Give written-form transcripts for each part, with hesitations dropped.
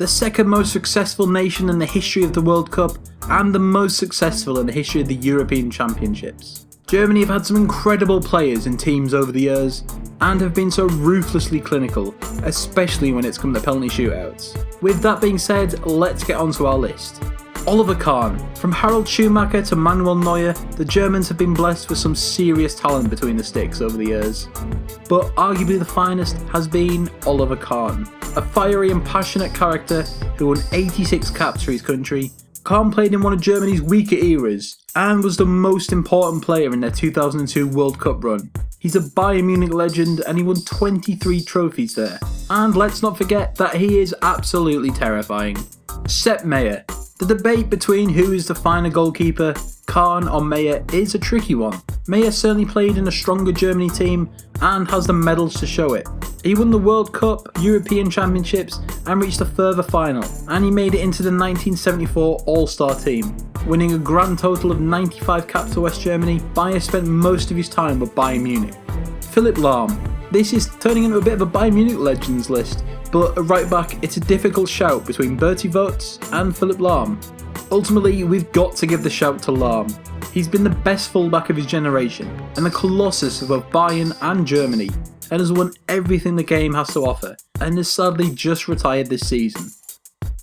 the second most successful nation in the history of the World Cup, and the most successful in the history of the European Championships. Germany have had some incredible players and teams over the years, and have been so ruthlessly clinical, especially when it's come to penalty shootouts. With that being said, let's get onto our list. Oliver Kahn. From Harald Schumacher to Manuel Neuer, the Germans have been blessed with some serious talent between the sticks over the years. But arguably the finest has been Oliver Kahn. A fiery and passionate character who won 86 caps for his country, Kahn played in one of Germany's weaker eras and was the most important player in their 2002 World Cup run. He's a Bayern Munich legend and he won 23 trophies there. And let's not forget that he is absolutely terrifying. Sepp Maier. The debate between who is the finer goalkeeper, Kahn or Maier, is a tricky one. Maier certainly played in a stronger Germany team and has the medals to show it. He won the World Cup, European Championships and reached a further final, and he made it into the 1974 All-Star team. Winning a grand total of 95 caps for West Germany, Maier spent most of his time with Bayern Munich. Philipp Lahm. This is turning into a bit of a Bayern Munich legends list, but at right back it's a difficult shout between Bertie Vogts and Philipp Lahm. Ultimately, we've got to give the shout to Lahm. He's been the best fullback of his generation, and the colossus of both Bayern and Germany, and has won everything the game has to offer, and is sadly just retired this season.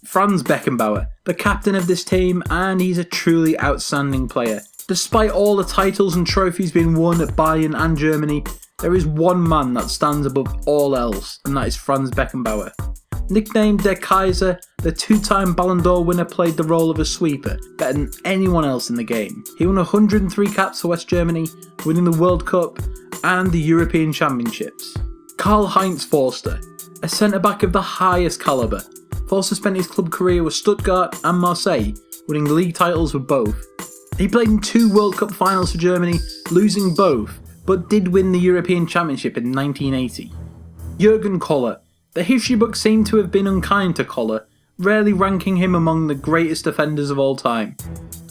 Franz Beckenbauer, the captain of this team, and he's a truly outstanding player. Despite all the titles and trophies being won at Bayern and Germany, there is one man that stands above all else, and that is Franz Beckenbauer. Nicknamed Der Kaiser, the two-time Ballon d'Or winner played the role of a sweeper better than anyone else in the game. He won 103 caps for West Germany, winning the World Cup and the European Championships. Karl-Heinz Forster, a centre-back of the highest calibre. Forster spent his club career with Stuttgart and Marseille, winning league titles with both. He played in 2 World Cup finals for Germany, losing both, but did win the European Championship in 1980. Jürgen Koller. The history books seem to have been unkind to Koller, rarely ranking him among the greatest defenders of all time.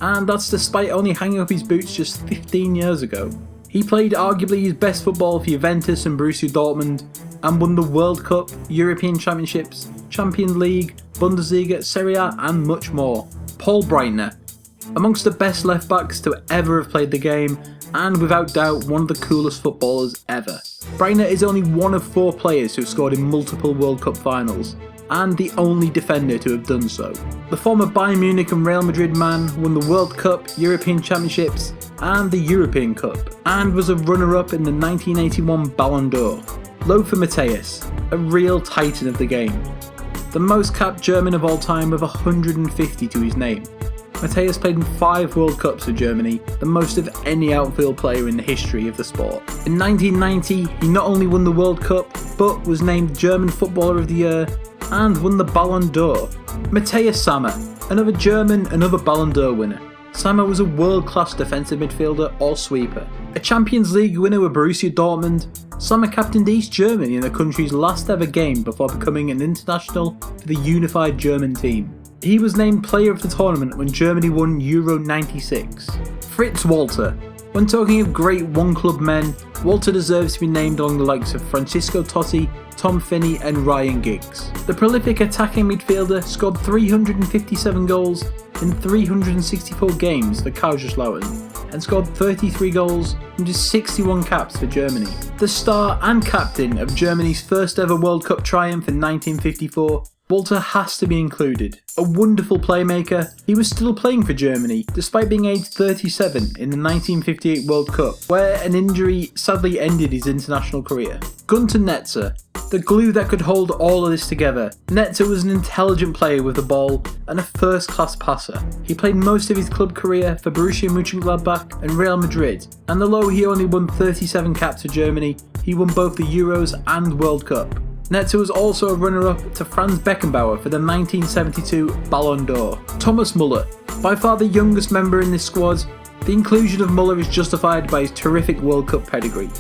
And that's despite only hanging up his boots just 15 years ago. He played arguably his best football for Juventus and Borussia Dortmund, and won the World Cup, European Championships, Champions League, Bundesliga, Serie A and much more. Paul Breitner. Amongst the best left backs to ever have played the game, and without doubt one of the coolest footballers ever. Breitner is only one of 4 players who have scored in multiple World Cup finals, and the only defender to have done so. The former Bayern Munich and Real Madrid man won the World Cup, European Championships and the European Cup, and was a runner-up in the 1981 Ballon d'Or. Lothar Matthäus, a real titan of the game. The most capped German of all time with 150 to his name. Matthäus played in 5 World Cups for Germany, the most of any outfield player in the history of the sport. In 1990, he not only won the World Cup, but was named German Footballer of the Year and won the Ballon d'Or. Matthias Sammer, another German, another Ballon d'Or winner. Sammer was a world-class defensive midfielder or sweeper. A Champions League winner with Borussia Dortmund, Sammer captained East Germany in the country's last ever game before becoming an international for the unified German team. He was named player of the tournament when Germany won Euro 96. Fritz Walter. When talking of great one-club men, Walter deserves to be named along the likes of Francisco Totti, Tom Finney and Ryan Giggs. The prolific attacking midfielder scored 357 goals in 364 games for Kaiserslautern and scored 33 goals from just 61 caps for Germany. The star and captain of Germany's first ever World Cup triumph in 1954, Walter has to be included. A wonderful playmaker, he was still playing for Germany despite being aged 37 in the 1958 World Cup, where an injury sadly ended his international career. Gunter Netzer, the glue that could hold all of this together. Netzer was an intelligent player with the ball and a first-class passer. He played most of his club career for Borussia Mönchengladbach and Real Madrid, and although he only won 37 caps for Germany, he won both the Euros and World Cup. Netzer was also a runner-up to Franz Beckenbauer for the 1972 Ballon d'Or. Thomas Muller, by far the youngest member in this squad, the inclusion of Muller is justified by his terrific World Cup pedigree.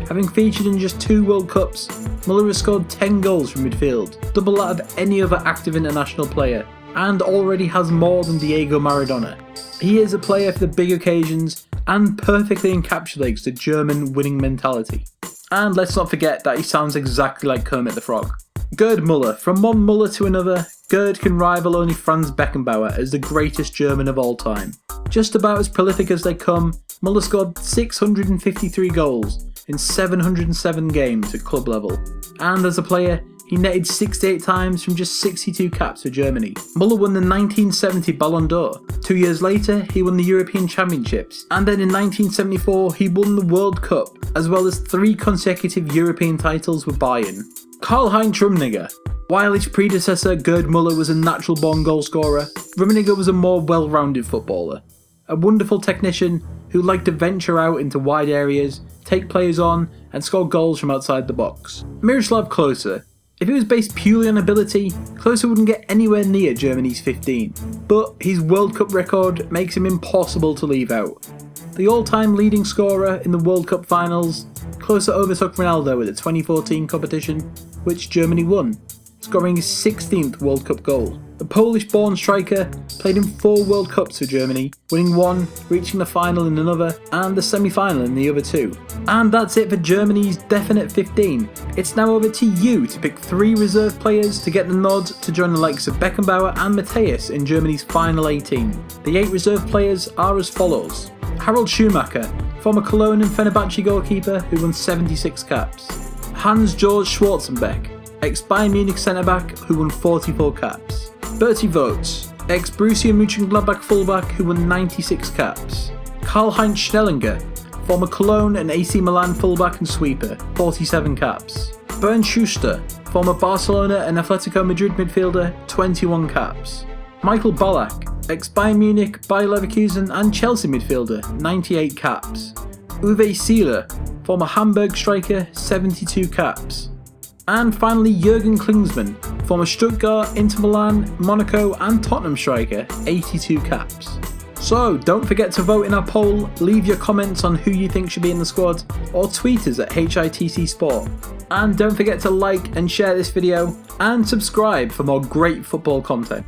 Having featured in just 2 World Cups, Muller has scored 10 goals from midfield, double that of any other active international player, and already has more than Diego Maradona. He is a player for the big occasions and perfectly encapsulates the German winning mentality. And let's not forget that he sounds exactly like Kermit the Frog. Gerd Muller. From one Muller to another, Gerd can rival only Franz Beckenbauer as the greatest German of all time. Just about as prolific as they come, Müller scored 653 goals in 707 games at club level, and as a player, he netted 68 times from just 62 caps for Germany. Müller won the 1970 Ballon d'Or. 2 years later, he won the European Championships, and then in 1974 he won the World Cup, as well as 3 consecutive European titles with Bayern. Karl-Heinz Rummenigge. While his predecessor Gerd Müller was a natural-born goalscorer, Rummenigge was a more well-rounded footballer. A wonderful technician who liked to venture out into wide areas, take players on, and score goals from outside the box. Miroslav Klose. If it was based purely on ability, Klose wouldn't get anywhere near Germany's 15, but his World Cup record makes him impossible to leave out. The all-time leading scorer in the World Cup finals, Klose overtook Ronaldo at the 2014 competition, which Germany won, scoring his 16th World Cup goal. The Polish-born striker played in 4 World Cups for Germany, winning 1, reaching the final in another, and the semi-final in the other 2. And that's it for Germany's definite 15. It's now over to you to pick 3 reserve players to get the nod to join the likes of Beckenbauer and Matthäus in Germany's final 18. The 8 reserve players are as follows. Harald Schumacher, former Cologne and Fenerbahce goalkeeper who won 76 caps. Hans-Georg Schwarzenbeck, ex-Bayern Munich centre-back who won 44 caps. Bertie Vogts, ex-Borussia Mönchengladbach fullback who won 96 caps. Karl-Heinz Schnellinger, former Cologne and AC Milan fullback and sweeper, 47 caps. Bernd Schuster, former Barcelona and Atletico Madrid midfielder, 21 caps. Michael Ballack, ex-Bayern Munich, Bayer Leverkusen and Chelsea midfielder, 98 caps. Uwe Seeler, former Hamburg striker, 72 caps. And finally Jürgen Klinsmann, former Stuttgart, Inter Milan, Monaco and Tottenham striker, 82 caps. So don't forget to vote in our poll, leave your comments on who you think should be in the squad, or tweet us at HITC Sport. And don't forget to like and share this video, and subscribe for more great football content.